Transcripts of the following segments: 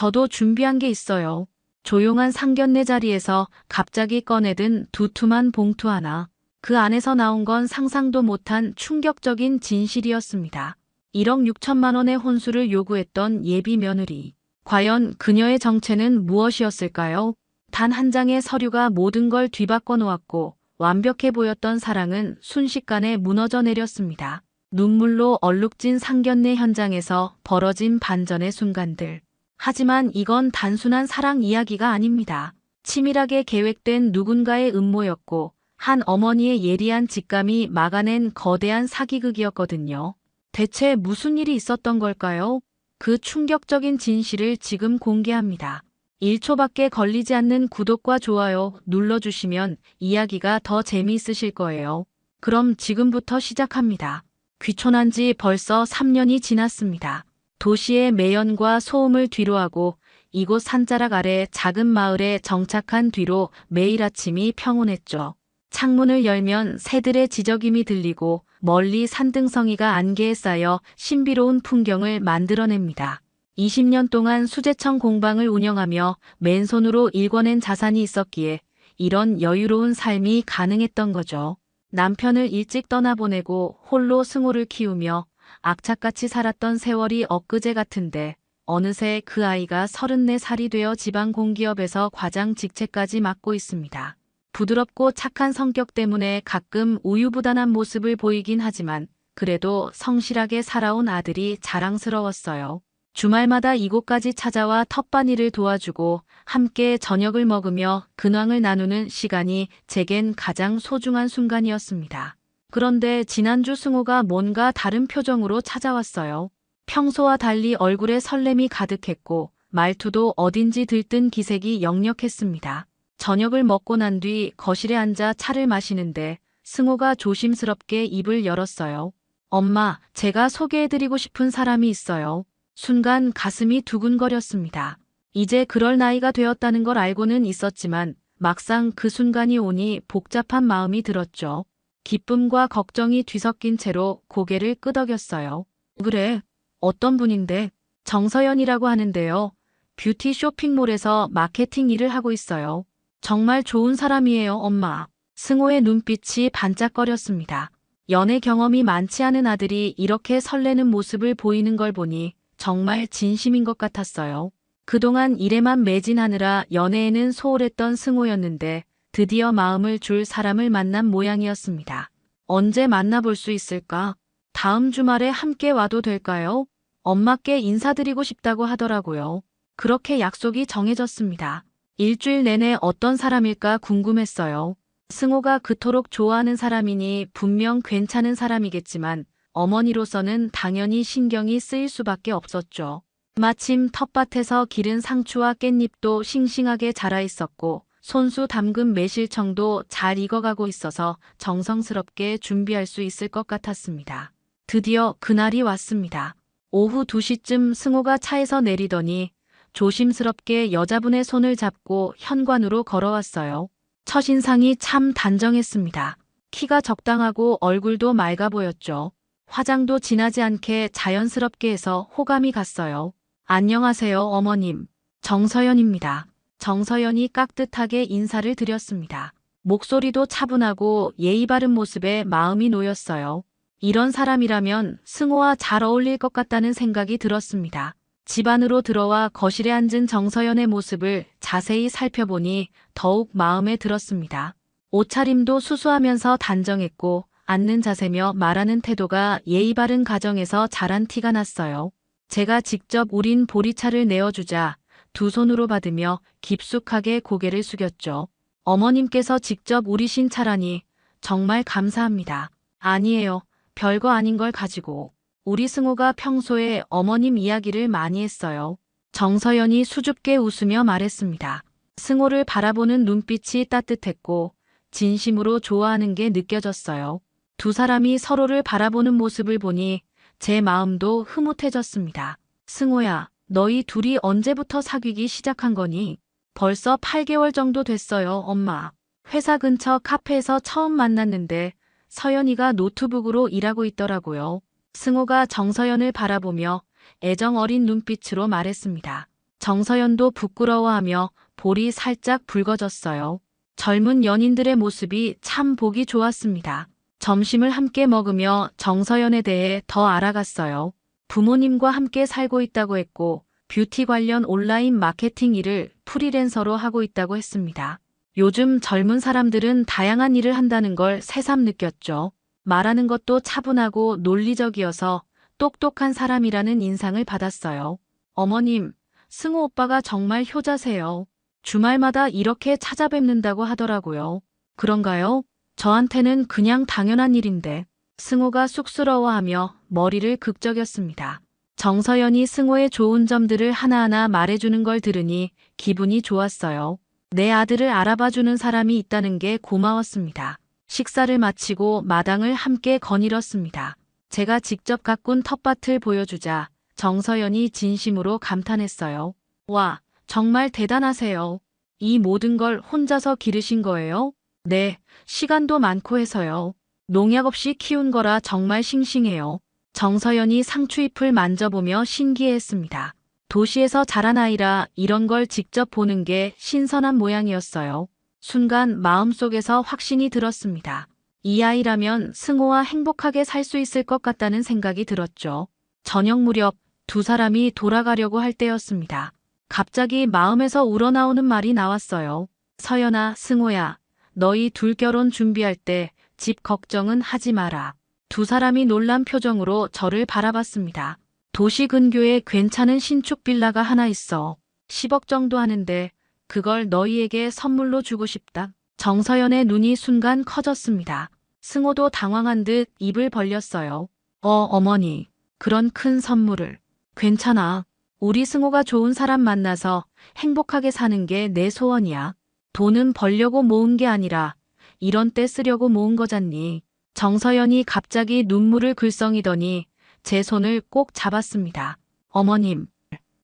저도 준비한 게 있어요. 조용한 상견례 자리에서 갑자기 꺼내든 두툼한 봉투 하나. 그 안에서 나온 건 상상도 못한 충격적인 진실이었습니다. 1억 6천만 원의 혼수를 요구했던 예비 며느리. 과연 그녀의 정체는 무엇이었을까요? 단 한 장의 서류가 모든 걸 뒤바꿔 놓았고 완벽해 보였던 사랑은 순식간에 무너져 내렸습니다. 눈물로 얼룩진 상견례 현장에서 벌어진 반전의 순간들. 하지만 이건 단순한 사랑 이야기가 아닙니다. 치밀하게 계획된 누군가의 음모였고 한 어머니의 예리한 직감이 막아낸 거대한 사기극이었거든요. 대체 무슨 일이 있었던 걸까요? 그 충격적인 진실을 지금 공개합니다. 1초밖에 걸리지 않는 구독과 좋아요 눌러주시면 이야기가 더 재미있으실 거예요. 그럼 지금부터 시작합니다. 귀촌한 지 벌써 3년이 지났습니다. 도시의 매연과 소음을 뒤로하고 이곳 산자락 아래 작은 마을에 정착한 뒤로 매일 아침이 평온했죠. 창문을 열면 새들의 지저귀이 들리고 멀리 산등성이가 안개에 쌓여 신비로운 풍경을 만들어냅니다. 20년 동안 수제청 공방을 운영하며 맨손으로 일궈낸 자산이 있었기에 이런 여유로운 삶이 가능했던 거죠. 남편을 일찍 떠나보내고 홀로 승호를 키우며 악착같이 살았던 세월이 엊그제 같은데 어느새 그 아이가 34살이 되어 지방 공기업에서 과장 직책까지 맡고 있습니다. 부드럽고 착한 성격 때문에 가끔 우유부단한 모습을 보이긴 하지만 그래도 성실하게 살아온 아들이 자랑스러웠어요. 주말마다 이곳까지 찾아와 텃밭일을 도와주고 함께 저녁을 먹으며 근황을 나누는 시간이 제겐 가장 소중한 순간이었습니다. 그런데 지난주 승호가 뭔가 다른 표정으로 찾아왔어요. 평소와 달리 얼굴에 설렘이 가득했고 말투도 어딘지 들뜬 기색이 역력했습니다. 저녁을 먹고 난 뒤 거실에 앉아 차를 마시는데 승호가 조심스럽게 입을 열었어요. 엄마, 제가 소개해드리고 싶은 사람이 있어요. 순간 가슴이 두근거렸습니다. 이제 그럴 나이가 되었다는 걸 알고는 있었지만 막상 그 순간이 오니 복잡한 마음이 들었죠. 기쁨과 걱정이 뒤섞인 채로 고개를 끄덕였어요. 그래, 어떤 분인데? 정서연이라고 하는데요. 뷰티 쇼핑몰에서 마케팅 일을 하고 있어요. 정말 좋은 사람이에요, 엄마. 승호의 눈빛이 반짝거렸습니다. 연애 경험이 많지 않은 아들이 이렇게 설레는 모습을 보이는 걸 보니 정말 진심인 것 같았어요. 그동안 일에만 매진하느라 연애에는 소홀했던 승호였는데 드디어 마음을 줄 사람을 만난 모양이었습니다. 언제 만나볼 수 있을까? 다음 주말에 함께 와도 될까요? 엄마께 인사드리고 싶다고 하더라고요. 그렇게 약속이 정해졌습니다. 일주일 내내 어떤 사람일까 궁금했어요. 승호가 그토록 좋아하는 사람이니 분명 괜찮은 사람이겠지만 어머니로서는 당연히 신경이 쓰일 수밖에 없었죠. 마침 텃밭에서 기른 상추와 깻잎도 싱싱하게 자라 있었고 손수 담근 매실청도 잘 익어가고 있어서 정성스럽게 준비할 수 있을 것 같았습니다. 드디어 그날이 왔습니다. 오후 2시쯤 승호가 차에서 내리더니 조심스럽게 여자분의 손을 잡고 현관으로 걸어왔어요. 첫인상이 참 단정했습니다. 키가 적당하고 얼굴도 맑아 보였죠. 화장도 진하지 않게 자연스럽게 해서 호감이 갔어요. 안녕하세요, 어머님. 정서연입니다. 정서연이 깍듯하게 인사를 드렸습니다. 목소리도 차분하고 예의 바른 모습에 마음이 놓였어요. 이런 사람이라면 승호와 잘 어울릴 것 같다는 생각이 들었습니다. 집 안으로 들어와 거실에 앉은 정서연의 모습을 자세히 살펴보니 더욱 마음에 들었습니다. 옷차림도 수수하면서 단정했고 앉는 자세며 말하는 태도가 예의 바른 가정에서 자란 티가 났어요. 제가 직접 우린 보리차를 내어주자 두 손으로 받으며 깊숙하게 고개를 숙였죠. 어머님께서 직접 우리신 차라니 정말 감사합니다. 아니에요. 별거 아닌 걸 가지고. 우리 승호가 평소에 어머님 이야기를 많이 했어요. 정서연이 수줍게 웃으며 말했습니다. 승호를 바라보는 눈빛이 따뜻했고 진심으로 좋아하는 게 느껴졌어요. 두 사람이 서로를 바라보는 모습을 보니 제 마음도 흐뭇해졌습니다. 승호야, 너희 둘이 언제부터 사귀기 시작한 거니? 벌써 8개월 정도 됐어요, 엄마. 회사 근처 카페에서 처음 만났는데 서연이가 노트북으로 일하고 있더라고요. 승호가 정서연을 바라보며 애정 어린 눈빛으로 말했습니다. 정서연도 부끄러워하며 볼이 살짝 붉어졌어요. 젊은 연인들의 모습이 참 보기 좋았습니다. 점심을 함께 먹으며 정서연에 대해 더 알아갔어요. 부모님과 함께 살고 있다고 했고 뷰티 관련 온라인 마케팅 일을 프리랜서로 하고 있다고 했습니다. 요즘 젊은 사람들은 다양한 일을 한다는 걸 새삼 느꼈죠. 말하는 것도 차분하고 논리적이어서 똑똑한 사람이라는 인상을 받았어요. 어머님, 승우 오빠가 정말 효자세요. 주말마다 이렇게 찾아뵙는다고 하더라고요. 그런가요? 저한테는 그냥 당연한 일인데. 승우가 쑥스러워하며 머리를 극적였습니다. 정서연이 승우의 좋은 점들을 하나하나 말해주는 걸 들으니 기분이 좋았어요. 내 아들을 알아봐주는 사람이 있다는 게 고마웠습니다. 식사를 마치고 마당을 함께 거닐었습니다. 제가 직접 가꾼 텃밭을 보여주자 정서연이 진심으로 감탄했어요. 와, 정말 대단하세요. 이 모든 걸 혼자서 기르신 거예요? 네, 시간도 많고 해서요. 농약 없이 키운 거라 정말 싱싱해요. 정서연이 상추잎을 만져보며 신기해했습니다. 도시에서 자란 아이라 이런 걸 직접 보는 게 신선한 모양이었어요. 순간 마음속에서 확신이 들었습니다. 이 아이라면 승호와 행복하게 살 수 있을 것 같다는 생각이 들었죠. 저녁 무렵 두 사람이 돌아가려고 할 때였습니다. 갑자기 마음에서 우러나오는 말이 나왔어요. 서연아, 승호야, 너희 둘 결혼 준비할 때 집 걱정은 하지 마라. 두 사람이 놀란 표정으로 저를 바라봤습니다. 도시 근교에 괜찮은 신축 빌라가 하나 있어. 10억 정도 하는데 그걸 너희에게 선물로 주고 싶다. 정서연의 눈이 순간 커졌습니다. 승호도 당황한 듯 입을 벌렸어요. 어머니, 그런 큰 선물을. 괜찮아. 우리 승호가 좋은 사람 만나서 행복하게 사는 게 내 소원이야. 돈은 벌려고 모은 게 아니라 이런 때 쓰려고 모은 거잖니. 정서연이 갑자기 눈물을 글썽이더니 제 손을 꼭 잡았습니다. 어머님,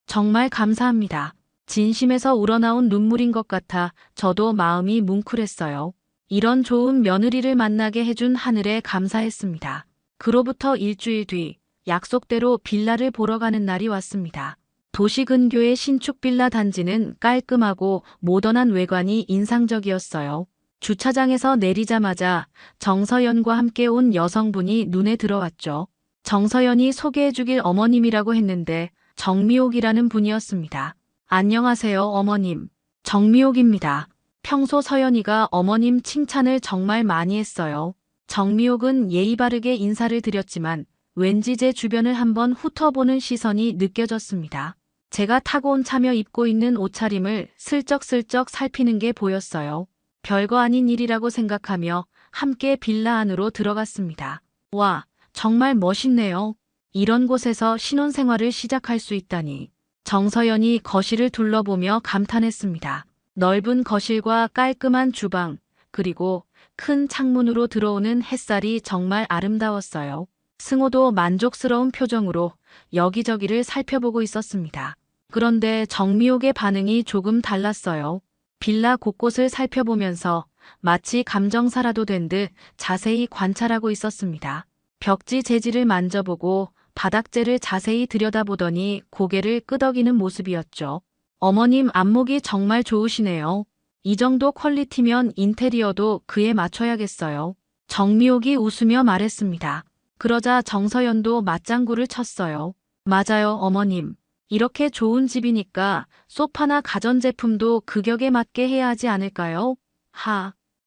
정말 감사합니다. 진심에서 우러나온 눈물인 것 같아 저도 마음이 뭉클했어요. 이런 좋은 며느리를 만나게 해준 하늘에 감사했습니다. 그로부터 일주일 뒤 약속대로 빌라를 보러 가는 날이 왔습니다. 도시 근교의 신축 빌라 단지는 깔끔하고 모던한 외관이 인상적이었어요. 주차장에서 내리자마자 정서연과 함께 온 여성분이 눈에 들어왔죠. 정서연이 소개해주길 어머님이라고 했는데 정미옥이라는 분이었습니다. 안녕하세요, 어머님. 정미옥입니다. 평소 서연이가 어머님 칭찬을 정말 많이 했어요. 정미옥은 예의 바르게 인사를 드렸지만 왠지 제 주변을 한번 훑어보는 시선이 느껴졌습니다. 제가 타고 온 차며 입고 있는 옷차림을 슬쩍슬쩍 살피는 게 보였어요. 별거 아닌 일이라고 생각하며 함께 빌라 안으로 들어갔습니다. 와, 정말 멋있네요. 이런 곳에서 신혼생활을 시작할 수 있다니. 정서연이 거실을 둘러보며 감탄했습니다. 넓은 거실과 깔끔한 주방, 그리고 큰 창문으로 들어오는 햇살이 정말 아름다웠어요. 승호도 만족스러운 표정으로 여기저기를 살펴보고 있었습니다. 그런데 정미옥의 반응이 조금 달랐어요. 빌라 곳곳을 살펴보면서 마치 감정사라도 된 듯 자세히 관찰하고 있었습니다. 벽지 재질을 만져보고 바닥재를 자세히 들여다보더니 고개를 끄덕이는 모습이었죠. 어머님 안목이 정말 좋으시네요. 이 정도 퀄리티면 인테리어도 그에 맞춰야겠어요. 정미옥이 웃으며 말했습니다. 그러자 정서연도 맞장구를 쳤어요. 맞아요, 어머님. 이렇게 좋은 집이니까 소파나 가전제품도 규격에 맞게 해야 하지 않을까요?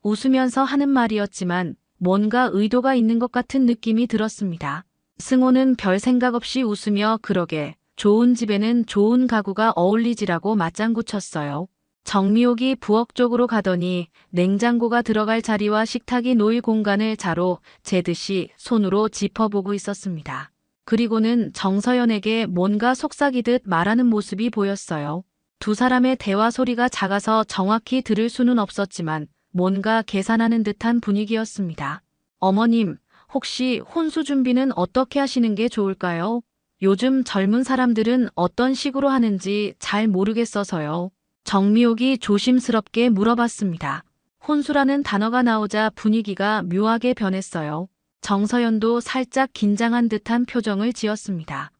웃으면서 하는 말이었지만 뭔가 의도가 있는 것 같은 느낌이 들었습니다. 승호는 별 생각 없이 웃으며 그러게 좋은 집에는 좋은 가구가 어울리지라고 맞장구 쳤어요. 정미옥이 부엌 쪽으로 가더니 냉장고가 들어갈 자리와 식탁이 놓일 공간을 자로 재듯이 손으로 짚어보고 있었습니다. 그리고는 정서연에게 뭔가 속삭이듯 말하는 모습이 보였어요. 두 사람의 대화 소리가 작아서 정확히 들을 수는 없었지만 뭔가 계산하는 듯한 분위기였습니다. 어머님, 혹시 혼수 준비는 어떻게 하시는 게 좋을까요? 요즘 젊은 사람들은 어떤 식으로 하는지 잘 모르겠어서요. 정미옥이 조심스럽게 물어봤습니다. 혼수라는 단어가 나오자 분위기가 묘하게 변했어요. 정서연도 살짝 긴장한 듯한 표정을 지었습니다.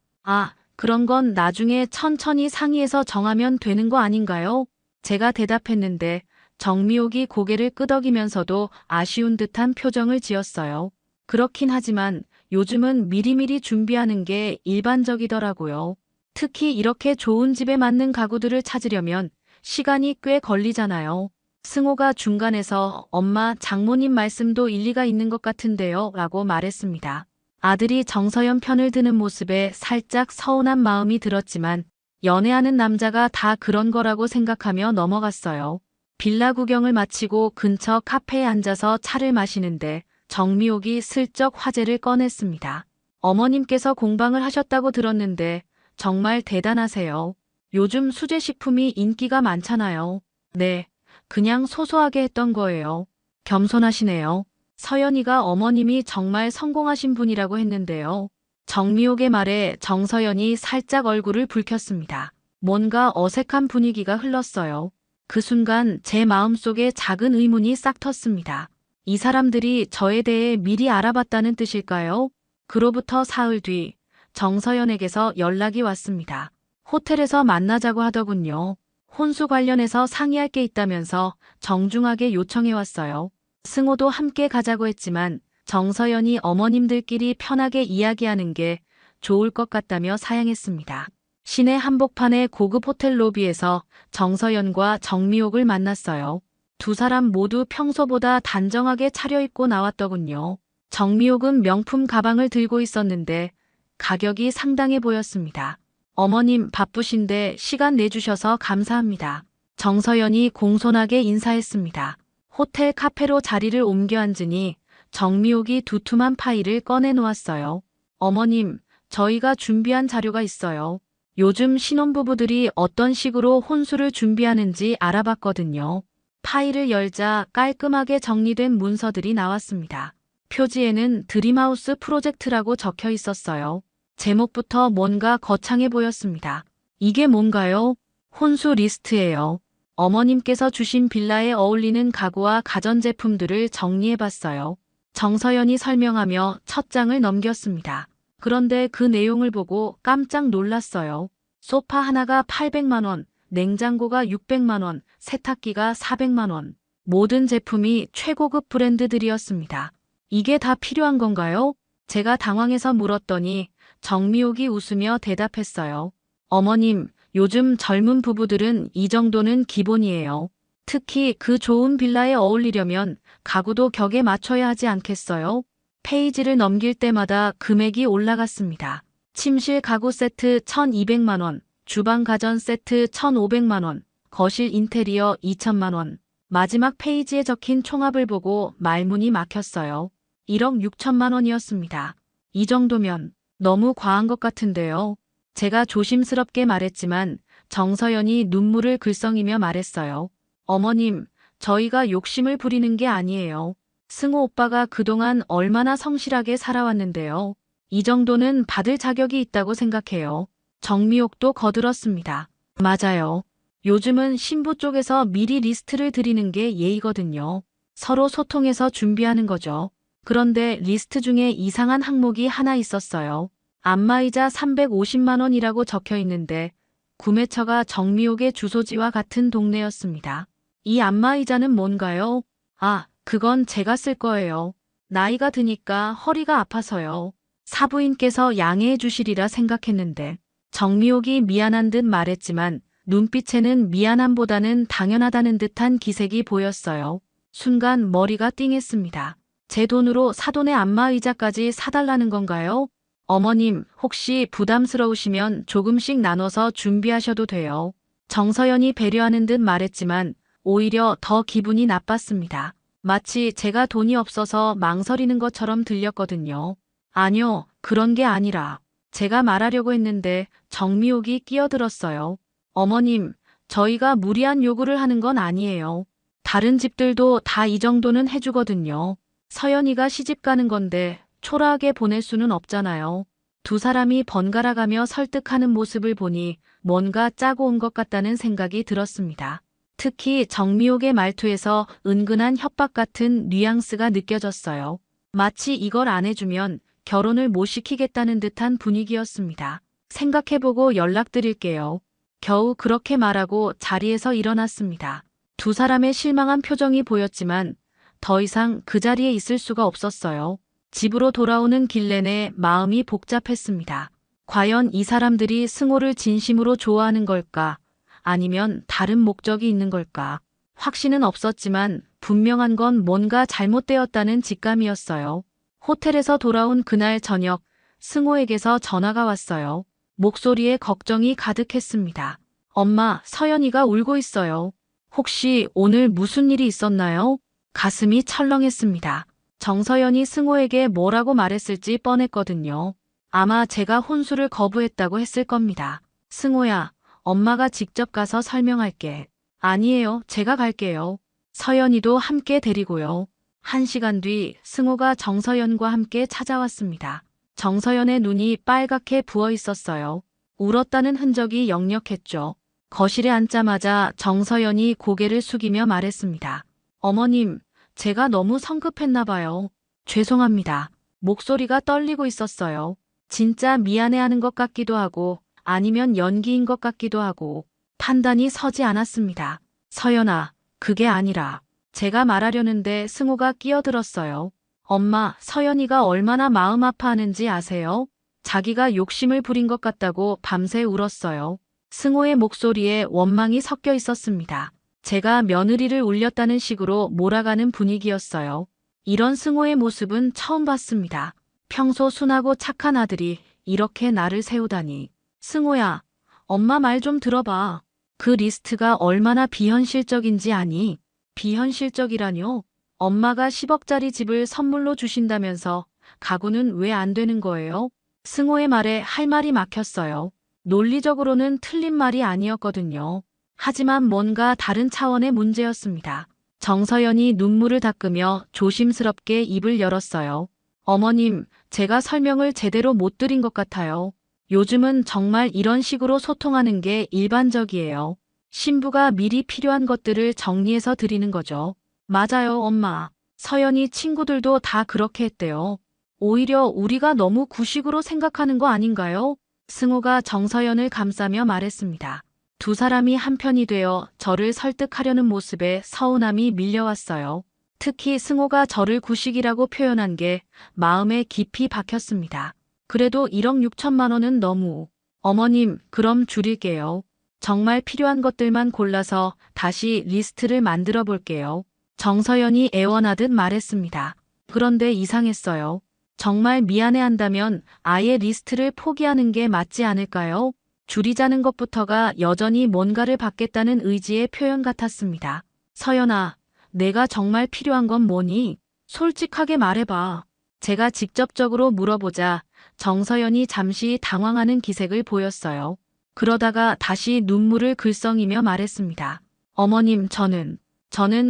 그런 건 나중에 천천히 상의해서 정하면 되는 거 아닌가요? 제가 대답했는데 정미옥이 고개를 끄덕이면서도 아쉬운 듯한 표정을 지었어요. 그렇긴 하지만 요즘은 미리미리 준비하는 게 일반적이더라고요. 특히 이렇게 좋은 집에 맞는 가구들을 찾으려면 시간이 꽤 걸리잖아요. 승호가 중간에서 엄마, 장모님 말씀도 일리가 있는 것 같은데요 라고 말했습니다. 아들이 정서연 편을 드는 모습에 살짝 서운한 마음이 들었지만 연애하는 남자가 다 그런 거라고 생각하며 넘어갔어요. 빌라 구경을 마치고 근처 카페에 앉아서 차를 마시는데 정미옥이 슬쩍 화제를 꺼냈습니다. 어머님께서 공방을 하셨다고 들었는데 정말 대단하세요. 요즘 수제식품이 인기가 많잖아요. 네, 그냥 소소하게 했던 거예요. 겸손하시네요. 서연이가 어머님이 정말 성공하신 분이라고 했는데요. 정미옥의 말에 정서연이 살짝 얼굴을 붉혔습니다. 뭔가 어색한 분위기가 흘렀어요. 그 순간 제 마음속에 작은 의문이 싹 텄습니다. 이 사람들이 저에 대해 미리 알아봤다는 뜻일까요? 그로부터 사흘 뒤 정서연에게서 연락이 왔습니다. 호텔에서 만나자고 하더군요. 혼수 관련해서 상의할 게 있다면서 정중하게 요청해 왔어요. 승호도 함께 가자고 했지만 정서연이 어머님들끼리 편하게 이야기하는 게 좋을 것 같다며 사양했습니다. 시내 한복판의 고급 호텔 로비에서 정서연과 정미옥을 만났어요. 두 사람 모두 평소보다 단정하게 차려입고 나왔더군요. 정미옥은 명품 가방을 들고 있었는데 가격이 상당해 보였습니다. 어머님 바쁘신데 시간 내주셔서 감사합니다. 정서연이 공손하게 인사했습니다. 호텔 카페로 자리를 옮겨 앉으니 정미옥이 두툼한 파일을 꺼내 놓았어요. 어머님, 저희가 준비한 자료가 있어요. 요즘 신혼부부들이 어떤 식으로 혼수를 준비하는지 알아봤거든요. 파일을 열자 깔끔하게 정리된 문서들이 나왔습니다. 표지에는 드림하우스 프로젝트라고 적혀 있었어요. 제목부터 뭔가 거창해 보였습니다. 이게 뭔가요? 혼수 리스트예요. 어머님께서 주신 빌라에 어울리는 가구와 가전제품들을 정리해봤어요. 정서연이 설명하며 첫 장을 넘겼습니다. 그런데 그 내용을 보고 깜짝 놀랐어요. 소파 하나가 800만 원, 냉장고가 600만 원, 세탁기가 400만 원. 모든 제품이 최고급 브랜드들이었습니다. 이게 다 필요한 건가요? 제가 당황해서 물었더니 정미옥이 웃으며 대답했어요. 어머님, 요즘 젊은 부부들은 이 정도는 기본이에요. 특히 그 좋은 빌라에 어울리려면 가구도 격에 맞춰야 하지 않겠어요? 페이지를 넘길 때마다 금액이 올라갔습니다. 침실 가구 세트 1,200만 원, 주방 가전 세트 1,500만 원, 거실 인테리어 2천만 원. 마지막 페이지에 적힌 총합을 보고 말문이 막혔어요. 1억 6천만 원이었습니다. 이 정도면 너무 과한 것 같은데요. 제가 조심스럽게 말했지만 정서연이 눈물을 글썽이며 말했어요. 어머님, 저희가 욕심을 부리는 게 아니에요. 승호 오빠가 그동안 얼마나 성실하게 살아왔는데요. 이 정도는 받을 자격이 있다고 생각해요. 정미옥도 거들었습니다. 맞아요. 요즘은 신부 쪽에서 미리 리스트를 드리는 게 예의거든요. 서로 소통해서 준비하는 거죠. 그런데 리스트 중에 이상한 항목이 하나 있었어요. 안마의자 350만 원이라고 적혀 있는데 구매처가 정미옥의 주소지와 같은 동네였습니다. 이 안마의자는 뭔가요? 아, 그건 제가 쓸 거예요. 나이가 드니까 허리가 아파서요. 사부인께서 양해해 주시리라 생각했는데 정미옥이 미안한 듯 말했지만 눈빛에는 미안함보다는 당연하다는 듯한 기색이 보였어요. 순간 머리가 띵했습니다. 제 돈으로 사돈의 안마의자까지 사달라는 건가요? 어머님, 혹시 부담스러우시면 조금씩 나눠서 준비하셔도 돼요. 정서연이 배려하는 듯 말했지만 오히려 더 기분이 나빴습니다. 마치 제가 돈이 없어서 망설이는 것처럼 들렸거든요. 아니요, 그런 게 아니라 제가 말하려고 했는데 정미옥이 끼어들었어요. 어머님, 저희가 무리한 요구를 하는 건 아니에요. 다른 집들도 다 이 정도는 해주거든요. 서연이가 시집 가는 건데 초라하게 보낼 수는 없잖아요. 두 사람이 번갈아가며 설득하는 모습을 보니 뭔가 짜고 온 것 같다는 생각이 들었습니다. 특히 정미옥의 말투에서 은근한 협박 같은 뉘앙스가 느껴졌어요. 마치 이걸 안 해주면 결혼을 못 시키겠다는 듯한 분위기였습니다. 생각해보고 연락드릴게요. 겨우 그렇게 말하고 자리에서 일어났습니다. 두 사람의 실망한 표정이 보였지만 더 이상 그 자리에 있을 수가 없었어요. 집으로 돌아오는 길 내내 마음이 복잡했습니다. 과연 이 사람들이 승호를 진심으로 좋아하는 걸까? 아니면 다른 목적이 있는 걸까? 확신은 없었지만 분명한 건 뭔가 잘못되었다는 직감이었어요. 호텔에서 돌아온 그날 저녁, 승호에게서 전화가 왔어요. 목소리에 걱정이 가득했습니다. 엄마, 서연이가 울고 있어요. 혹시 오늘 무슨 일이 있었나요? 가슴이 철렁했습니다. 정서연이 승호에게 뭐라고 말했을지 뻔했거든요. 아마 제가 혼수를 거부했다고 했을 겁니다. 승호야, 엄마가 직접 가서 설명할게. 아니에요, 제가 갈게요. 서연이도 함께 데리고요. 1시간 뒤 승호가 정서연과 함께 찾아왔습니다. 정서연의 눈이 빨갛게 부어 있었어요. 울었다는 흔적이 역력했죠. 거실에 앉자마자 정서연이 고개를 숙이며 말했습니다. 어머님, 제가 너무 성급했나 봐요. 죄송합니다. 목소리가 떨리고 있었어요. 진짜 미안해하는 것 같기도 하고 아니면 연기인 것 같기도 하고 판단이 서지 않았습니다. 서연아, 그게 아니라 제가 말하려는데 승호가 끼어들었어요. 엄마, 서연이가 얼마나 마음 아파하는지 아세요? 자기가 욕심을 부린 것 같다고 밤새 울었어요. 승호의 목소리에 원망이 섞여 있었습니다. 제가 며느리를 울렸다는 식으로 몰아가는 분위기였어요. 이런 승호의 모습은 처음 봤습니다. 평소 순하고 착한 아들이 이렇게 나를 세우다니. 승호야, 엄마 말 좀 들어봐. 그 리스트가 얼마나 비현실적인지 아니? 비현실적이라뇨? 엄마가 10억짜리 집을 선물로 주신다면서 가구는 왜 안 되는 거예요? 승호의 말에 할 말이 막혔어요. 논리적으로는 틀린 말이 아니었거든요. 하지만 뭔가 다른 차원의 문제였습니다. 정서연이 눈물을 닦으며 조심스럽게 입을 열었어요. 어머님, 제가 설명을 제대로 못 드린 것 같아요. 요즘은 정말 이런 식으로 소통하는 게 일반적이에요. 신부가 미리 필요한 것들을 정리해서 드리는 거죠. 맞아요, 엄마. 서연이 친구들도 다 그렇게 했대요. 오히려 우리가 너무 구식으로 생각하는 거 아닌가요? 승호가 정서연을 감싸며 말했습니다. 두 사람이 한편이 되어 저를 설득하려는 모습에 서운함이 밀려왔어요. 특히 승호가 저를 구식이라고 표현한 게 마음에 깊이 박혔습니다. 그래도 1억 6천만 원은 너무. 어머님, 그럼 줄일게요. 정말 필요한 것들만 골라서 다시 리스트를 만들어 볼게요. 정서연이 애원하듯 말했습니다. 그런데 이상했어요. 정말 미안해한다면 아예 리스트를 포기하는 게 맞지 않을까요? 줄이자는 것부터가 여전히 뭔가를 받겠다는 의지의 표현 같았습니다. 서연아, 내가 정말 필요한 건 뭐니? 솔직하게 말해봐. 제가 직접적으로 물어보자 정서연이 잠시 당황하는 기색을 보였어요. 그러다가 다시 눈물을 글썽이며 말했습니다. 어머님, 저는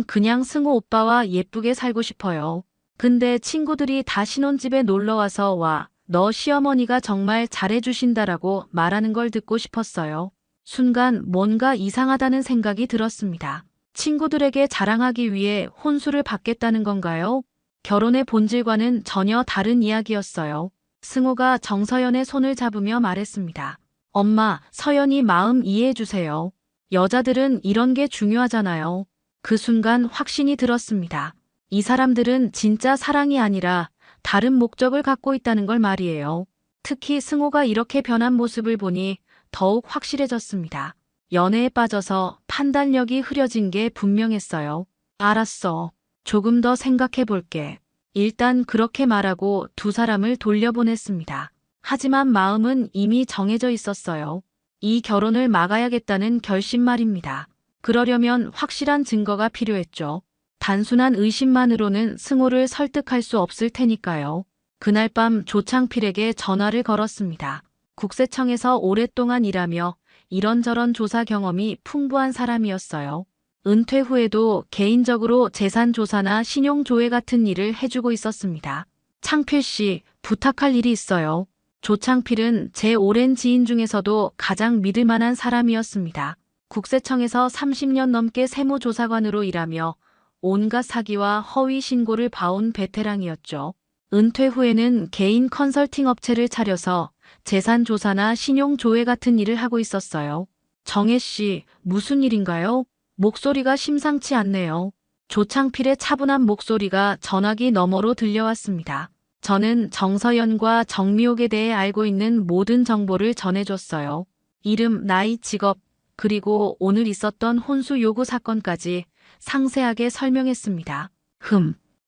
그냥 승호 오빠와 예쁘게 살고 싶어요. 근데 친구들이 다 신혼집에 놀러와서 너 시어머니가 정말 잘해주신다라고 말하는 걸 듣고 싶었어요. 순간 뭔가 이상하다는 생각이 들었습니다. 친구들에게 자랑하기 위해 혼수를 받겠다는 건가요? 결혼의 본질과는 전혀 다른 이야기였어요. 승호가 정서연의 손을 잡으며 말했습니다. 엄마, 서연이 마음 이해해주세요. 여자들은 이런 게 중요하잖아요. 그 순간 확신이 들었습니다. 이 사람들은 진짜 사랑이 아니라 다른 목적을 갖고 있다는 걸 말이에요. 특히 승호가 이렇게 변한 모습을 보니 더욱 확실해졌습니다. 연애에 빠져서 판단력이 흐려진 게 분명했어요. 알았어. 조금 더 생각해 볼게. 일단 그렇게 말하고 두 사람을 돌려보냈습니다. 하지만 마음은 이미 정해져 있었어요. 이 결혼을 막아야겠다는 결심 말입니다. 그러려면 확실한 증거가 필요했죠. 단순한 의심만으로는 승호를 설득할 수 없을 테니까요. 그날 밤 조창필에게 전화를 걸었습니다. 국세청에서 오랫동안 일하며 이런저런 조사 경험이 풍부한 사람이었어요. 은퇴 후에도 개인적으로 재산 조사나 신용 조회 같은 일을 해주고 있었습니다. 창필 씨, 부탁할 일이 있어요. 조창필은 제 오랜 지인 중에서도 가장 믿을 만한 사람이었습니다. 국세청에서 30년 넘게 세무조사관으로 일하며 온갖 사기와 허위 신고를 봐온 베테랑이었죠. 은퇴 후에는 개인 컨설팅 업체를 차려서 재산 조사나 신용 조회 같은 일을 하고 있었어요. 정혜 씨, 무슨 일인가요? 목소리가 심상치 않네요. 조창필의 차분한 목소리가 전화기 너머로 들려왔습니다. 저는 정서연과 정미옥에 대해 알고 있는 모든 정보를 전해줬어요. 이름, 나이, 직업, 그리고 오늘 있었던 혼수 요구 사건까지 상세하게 설명했습니다.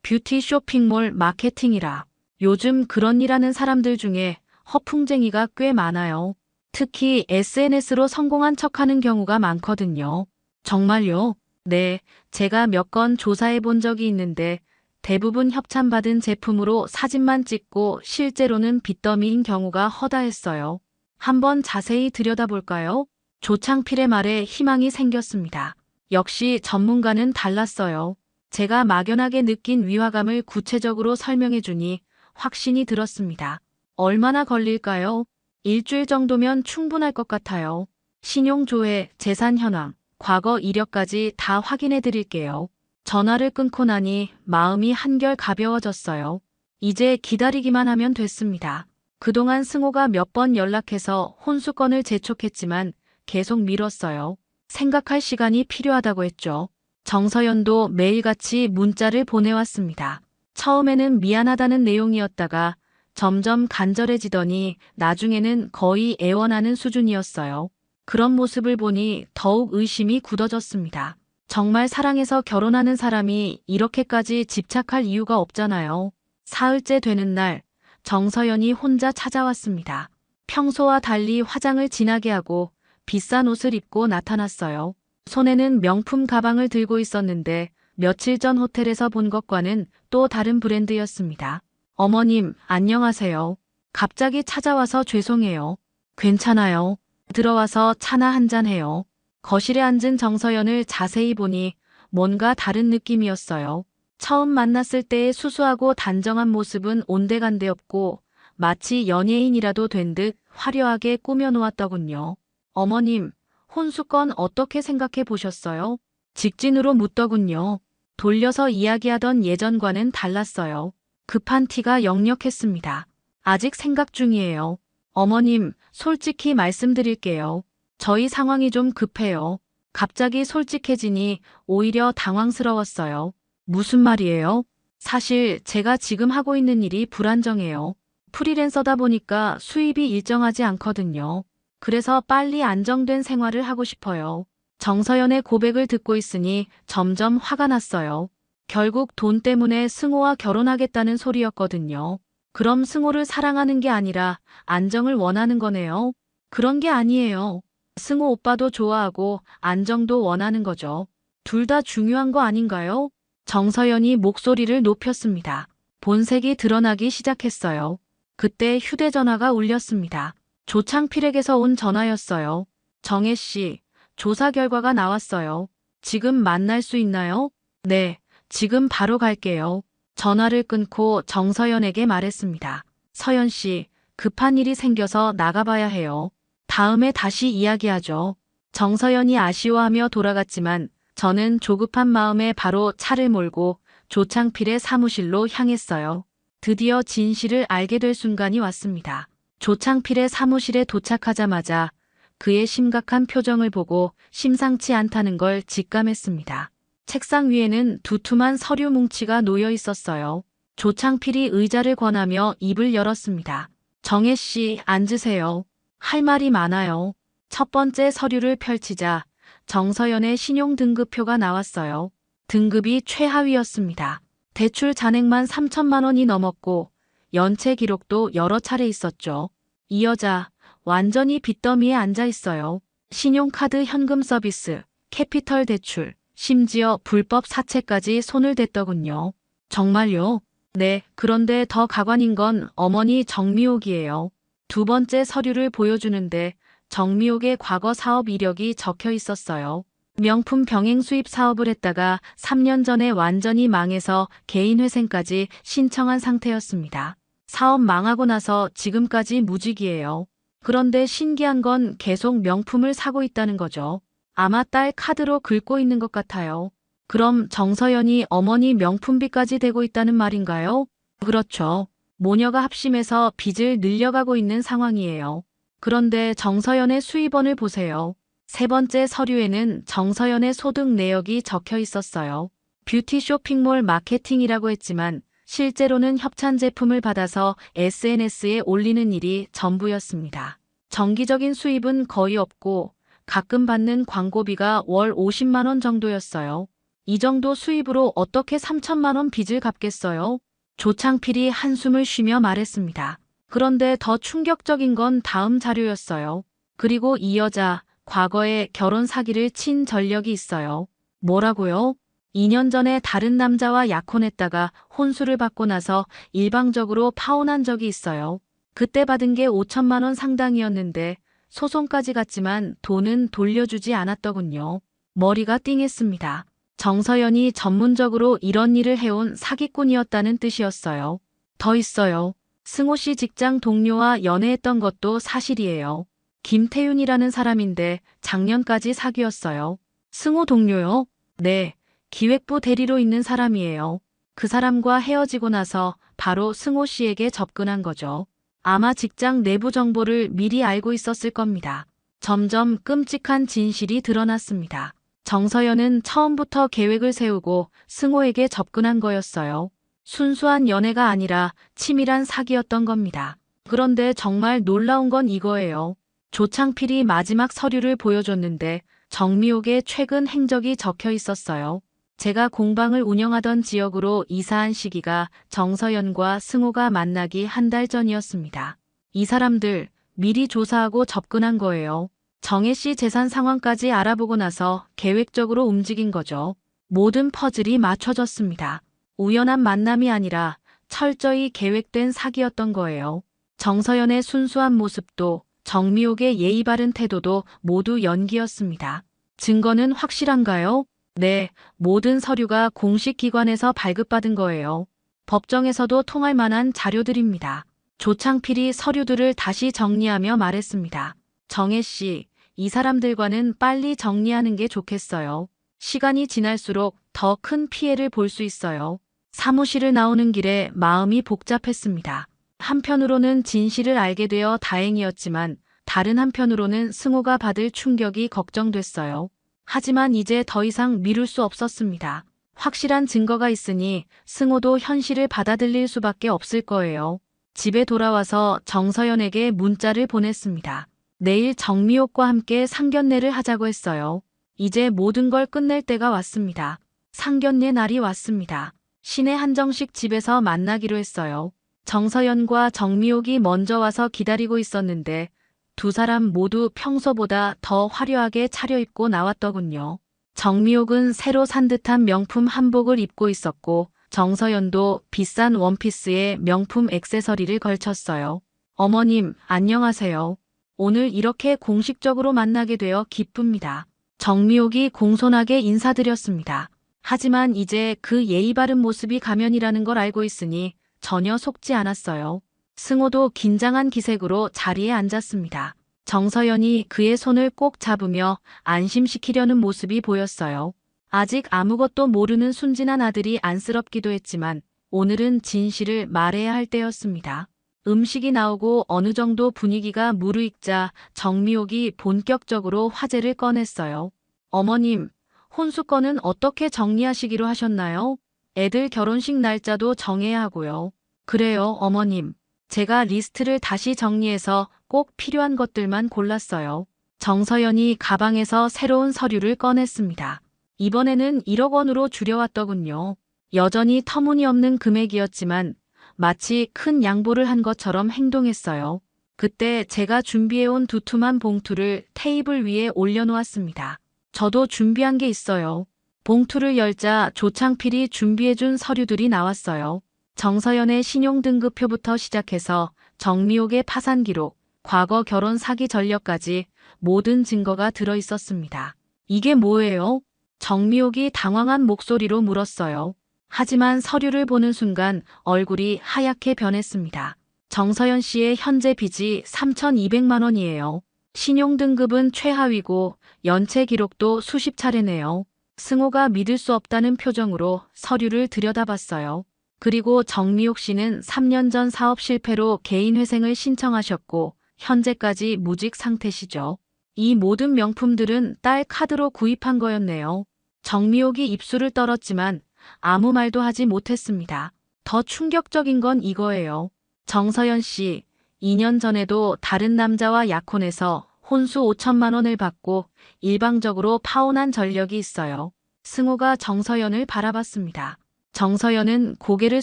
뷰티 쇼핑몰 마케팅이라. 요즘 그런 일 하는 사람들 중에 허풍쟁이가 꽤 많아요. 특히 SNS로 성공한 척하는 경우가 많거든요. 정말요? 네, 제가 몇 건 조사해 본 적이 있는데 대부분 협찬받은 제품으로 사진만 찍고 실제로는 빚더미인 경우가 허다했어요. 한번 자세히 들여다볼까요? 조창필의 말에 희망이 생겼습니다. 역시 전문가는 달랐어요. 제가 막연하게 느낀 위화감을 구체적으로 설명해 주니 확신이 들었습니다. 얼마나 걸릴까요? 일주일 정도면 충분할 것 같아요. 신용조회, 재산 현황, 과거 이력까지 다 확인해 드릴게요. 전화를 끊고 나니 마음이 한결 가벼워졌어요. 이제 기다리기만 하면 됐습니다. 그동안 승호가 몇 번 연락해서 혼수건을 재촉했지만 계속 미뤘어요. 생각할 시간이 필요하다고 했죠. 정서연도 매일같이 문자를 보내왔습니다. 처음에는 미안하다는 내용이었다가 점점 간절해지더니 나중에는 거의 애원하는 수준이었어요. 그런 모습을 보니 더욱 의심이 굳어졌습니다. 정말 사랑해서 결혼하는 사람이 이렇게까지 집착할 이유가 없잖아요. 사흘째 되는 날, 정서연이 혼자 찾아왔습니다. 평소와 달리 화장을 진하게 하고 비싼 옷을 입고 나타났어요. 손에는 명품 가방을 들고 있었는데 며칠 전 호텔에서 본 것과는 또 다른 브랜드였습니다. 어머님, 안녕하세요. 갑자기 찾아와서 죄송해요. 괜찮아요. 들어와서 차나 한잔 해요. 거실에 앉은 정서연을 자세히 보니 뭔가 다른 느낌이었어요. 처음 만났을 때의 수수하고 단정한 모습은 온데간데 없고 마치 연예인이라도 된 듯 화려하게 꾸며놓았더군요. 어머님, 혼수건 어떻게 생각해 보셨어요? 직진으로 묻더군요. 돌려서 이야기하던 예전과는 달랐어요. 급한 티가 역력했습니다. 아직 생각 중이에요. 어머님, 솔직히 말씀드릴게요. 저희 상황이 좀 급해요. 갑자기 솔직해지니 오히려 당황스러웠어요. 무슨 말이에요? 사실 제가 지금 하고 있는 일이 불안정해요. 프리랜서다 보니까 수입이 일정하지 않거든요. 그래서 빨리 안정된 생활을 하고 싶어요. 정서연의 고백을 듣고 있으니 점점 화가 났어요. 결국 돈 때문에 승호와 결혼하겠다는 소리였거든요. 그럼 승호를 사랑하는 게 아니라 안정을 원하는 거네요. 그런 게 아니에요. 승호 오빠도 좋아하고 안정도 원하는 거죠. 둘 다 중요한 거 아닌가요? 정서연이 목소리를 높였습니다. 본색이 드러나기 시작했어요. 그때 휴대전화가 울렸습니다. 조창필에게서 온 전화였어요. 정혜 씨, 조사 결과가 나왔어요. 지금 만날 수 있나요? 네, 지금 바로 갈게요. 전화를 끊고 정서연에게 말했습니다. 서연 씨, 급한 일이 생겨서 나가봐야 해요. 다음에 다시 이야기하죠. 정서연이 아쉬워하며 돌아갔지만 저는 조급한 마음에 바로 차를 몰고 조창필의 사무실로 향했어요. 드디어 진실을 알게 될 순간이 왔습니다. 조창필의 사무실에 도착하자마자 그의 심각한 표정을 보고 심상치 않다는 걸 직감했습니다. 책상 위에는 두툼한 서류 뭉치가 놓여 있었어요. 조창필이 의자를 권하며 입을 열었습니다. 정혜 씨, 앉으세요. 할 말이 많아요. 첫 번째 서류를 펼치자 정서연의 신용등급표가 나왔어요. 등급이 최하위였습니다. 대출 잔액만 3천만 원이 넘었고 연체 기록도 여러 차례 있었죠. 이 여자 완전히 빚더미에 앉아 있어요. 신용카드 현금 서비스, 캐피털 대출, 심지어 불법 사채까지 손을 댔더군요. 정말요? 네, 그런데 더 가관인 건 어머니 정미옥이에요. 두 번째 서류를 보여주는데 정미옥의 과거 사업 이력이 적혀 있었어요. 명품 병행 수입 사업을 했다가 3년 전에 완전히 망해서 개인회생까지 신청한 상태였습니다. 사업 망하고 나서 지금까지 무직이에요. 그런데 신기한 건 계속 명품을 사고 있다는 거죠. 아마 딸 카드로 긁고 있는 것 같아요. 그럼 정서연이 어머니 명품비까지 대고 있다는 말인가요? 그렇죠. 모녀가 합심해서 빚을 늘려가고 있는 상황이에요. 그런데 정서연의 수입원을 보세요. 세 번째 서류에는 정서연의 소득 내역이 적혀 있었어요. 뷰티 쇼핑몰 마케팅이라고 했지만 실제로는 협찬 제품을 받아서 SNS에 올리는 일이 전부였습니다. 정기적인 수입은 거의 없고 가끔 받는 광고비가 월 50만 원 정도였어요. 이 정도 수입으로 어떻게 3천만 원 빚을 갚겠어요? 조창필이 한숨을 쉬며 말했습니다. 그런데 더 충격적인 건 다음 자료였어요. 그리고 이 여자, 과거에 결혼 사기를 친 전력이 있어요. 뭐라고요? 2년 전에 다른 남자와 약혼했다가 혼수를 받고 나서 일방적으로 파혼한 적이 있어요. 그때 받은 게 5천만 원 상당이었는데 소송까지 갔지만 돈은 돌려주지 않았더군요. 머리가 띵했습니다. 정서연이 전문적으로 이런 일을 해온 사기꾼이었다는 뜻이었어요. 더 있어요. 승호 씨 직장 동료와 연애했던 것도 사실이에요. 김태윤이라는 사람인데 작년까지 사귀었어요. 승호 동료요? 네. 기획부 대리로 있는 사람이에요. 그 사람과 헤어지고 나서 바로 승호 씨에게 접근한 거죠. 아마 직장 내부 정보를 미리 알고 있었을 겁니다. 점점 끔찍한 진실이 드러났습니다. 정서연은 처음부터 계획을 세우고 승호에게 접근한 거였어요. 순수한 연애가 아니라 치밀한 사기였던 겁니다. 그런데 정말 놀라운 건 이거예요. 조창필이 마지막 서류를 보여줬는데 정미옥의 최근 행적이 적혀 있었어요. 제가 공방을 운영하던 지역으로 이사한 시기가 정서연과 승호가 만나기 한 달 전이었습니다. 이 사람들 미리 조사하고 접근한 거예요. 정혜 씨 재산 상황까지 알아보고 나서 계획적으로 움직인 거죠. 모든 퍼즐이 맞춰졌습니다. 우연한 만남이 아니라 철저히 계획된 사기였던 거예요. 정서연의 순수한 모습도 정미옥의 예의 바른 태도도 모두 연기였습니다. 증거는 확실한가요? 네, 모든 서류가 공식 기관에서 발급받은 거예요. 법정에서도 통할 만한 자료들입니다. 조창필이 서류들을 다시 정리하며 말했습니다. 정혜 씨, 이 사람들과는 빨리 정리하는 게 좋겠어요. 시간이 지날수록 더 큰 피해를 볼 수 있어요. 사무실을 나오는 길에 마음이 복잡했습니다. 한편으로는 진실을 알게 되어 다행이었지만 다른 한편으로는 승호가 받을 충격이 걱정됐어요. 하지만 이제 더 이상 미룰 수 없었습니다. 확실한 증거가 있으니 승호도 현실을 받아들일 수밖에 없을 거예요. 집에 돌아와서 정서연에게 문자를 보냈습니다. 내일 정미옥과 함께 상견례를 하자고 했어요. 이제 모든 걸 끝낼 때가 왔습니다. 상견례 날이 왔습니다. 시내 한정식 집에서 만나기로 했어요. 정서연과 정미옥이 먼저 와서 기다리고 있었는데 두 사람 모두 평소보다 더 화려하게 차려입고 나왔더군요. 정미옥은 새로 산 듯한 명품 한복을 입고 있었고 정서연도 비싼 원피스에 명품 액세서리를 걸쳤어요. 어머님, 안녕하세요. 오늘 이렇게 공식적으로 만나게 되어 기쁩니다. 정미옥이 공손하게 인사드렸습니다. 하지만 이제 그 예의 바른 모습이 가면이라는 걸 알고 있으니 전혀 속지 않았어요. 승호도 긴장한 기색으로 자리에 앉았습니다. 정서연이 그의 손을 꼭 잡으며 안심시키려는 모습이 보였어요. 아직 아무것도 모르는 순진한 아들이 안쓰럽기도 했지만 오늘은 진실을 말해야 할 때였습니다. 음식이 나오고 어느 정도 분위기가 무르익자 정미옥이 본격적으로 화제를 꺼냈어요. 어머님, 혼수건은 어떻게 정리하시기로 하셨나요? 애들 결혼식 날짜도 정해야 하고요. 그래요, 어머님. 제가 리스트를 다시 정리해서 꼭 필요한 것들만 골랐어요. 정서연이 가방에서 새로운 서류를 꺼냈습니다. 이번에는 1억 원으로 줄여왔더군요. 여전히 터무니없는 금액이었지만 마치 큰 양보를 한 것처럼 행동했어요. 그때 제가 준비해온 두툼한 봉투를 테이블 위에 올려놓았습니다. 저도 준비한 게 있어요. 봉투를 열자 조창필이 준비해준 서류들이 나왔어요. 정서연의 신용등급표부터 시작해서 정미옥의 파산 기록, 과거 결혼 사기 전력까지 모든 증거가 들어 있었습니다. 이게 뭐예요? 정미옥이 당황한 목소리로 물었어요. 하지만 서류를 보는 순간 얼굴이 하얗게 변했습니다. 정서연 씨의 현재 빚이 3,200만 원이에요. 신용등급은 최하위고 연체 기록도 수십 차례네요. 승호가 믿을 수 없다는 표정으로 서류를 들여다봤어요. 그리고 정미옥 씨는 3년 전 사업 실패로 개인 회생을 신청하셨고 현재까지 무직 상태시죠. 이 모든 명품들은 딸 카드로 구입한 거였네요. 정미옥이 입술을 떨었지만 아무 말도 하지 못했습니다. 더 충격적인 건 이거예요. 정서연 씨, 2년 전에도 다른 남자와 약혼해서 혼수 5천만 원을 받고 일방적으로 파혼한 전력이 있어요. 승호가 정서연을 바라봤습니다. 정서연은 고개를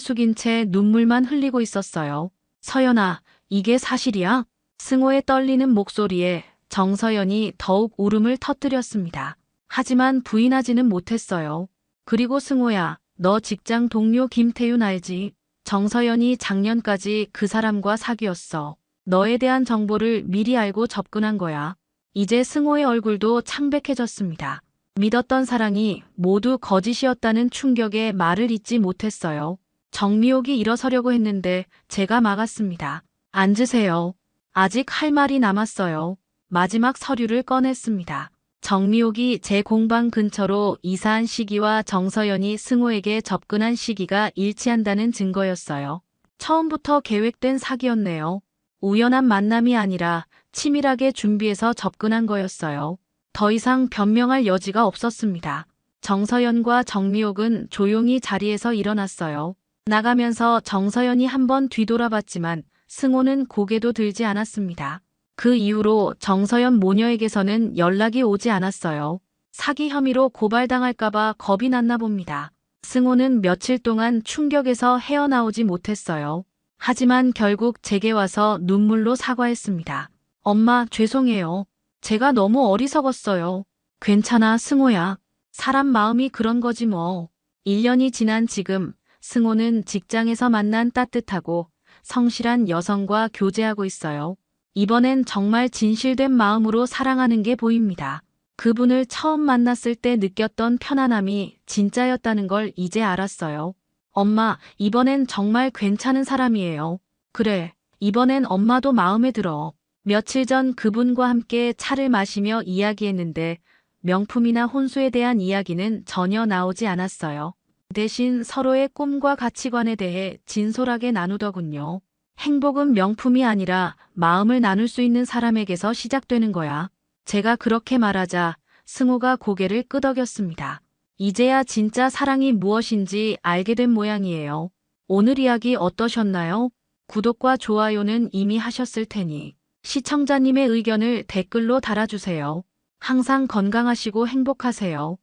숙인 채 눈물만 흘리고 있었어요. 서연아, 이게 사실이야? 승호의 떨리는 목소리에 정서연이 더욱 울음을 터뜨렸습니다. 하지만 부인하지는 못했어요. 그리고 승호야, 너 직장 동료 김태윤 알지? 정서연이 작년까지 그 사람과 사귀었어. 너에 대한 정보를 미리 알고 접근한 거야. 이제 승호의 얼굴도 창백해졌습니다. 믿었던 사랑이 모두 거짓이었다는 충격에 말을 잇지 못했어요. 정미옥이 일어서려고 했는데 제가 막았습니다. 앉으세요. 아직 할 말이 남았어요. 마지막 서류를 꺼냈습니다. 정미옥이 제 공방 근처로 이사한 시기와 정서연이 승호에게 접근한 시기가 일치한다는 증거였어요. 처음부터 계획된 사기였네요. 우연한 만남이 아니라 치밀하게 준비해서 접근한 거였어요. 더 이상 변명할 여지가 없었습니다. 정서연과 정미옥은 조용히 자리에서 일어났어요. 나가면서 정서연이 한번 뒤돌아봤지만 승호는 고개도 들지 않았습니다. 그 이후로 정서연 모녀에게서는 연락이 오지 않았어요. 사기 혐의로 고발당할까봐 겁이 났나 봅니다. 승호는 며칠 동안 충격에서 헤어나오지 못했어요. 하지만 결국 제게 와서 눈물로 사과했습니다. 엄마, 죄송해요. 제가 너무 어리석었어요. 괜찮아, 승호야. 사람 마음이 그런 거지 뭐. 1년이 지난 지금 승호는 직장에서 만난 따뜻하고 성실한 여성과 교제하고 있어요. 이번엔 정말 진실된 마음으로 사랑하는 게 보입니다. 그분을 처음 만났을 때 느꼈던 편안함이 진짜였다는 걸 이제 알았어요. 엄마, 이번엔 정말 괜찮은 사람이에요. 그래, 이번엔 엄마도 마음에 들어. 며칠 전 그분과 함께 차를 마시며 이야기했는데 명품이나 혼수에 대한 이야기는 전혀 나오지 않았어요. 대신 서로의 꿈과 가치관에 대해 진솔하게 나누더군요. 행복은 명품이 아니라 마음을 나눌 수 있는 사람에게서 시작되는 거야. 제가 그렇게 말하자 승호가 고개를 끄덕였습니다. 이제야 진짜 사랑이 무엇인지 알게 된 모양이에요. 오늘 이야기 어떠셨나요? 구독과 좋아요는 이미 하셨을 테니 시청자님의 의견을 댓글로 달아주세요. 항상 건강하시고 행복하세요.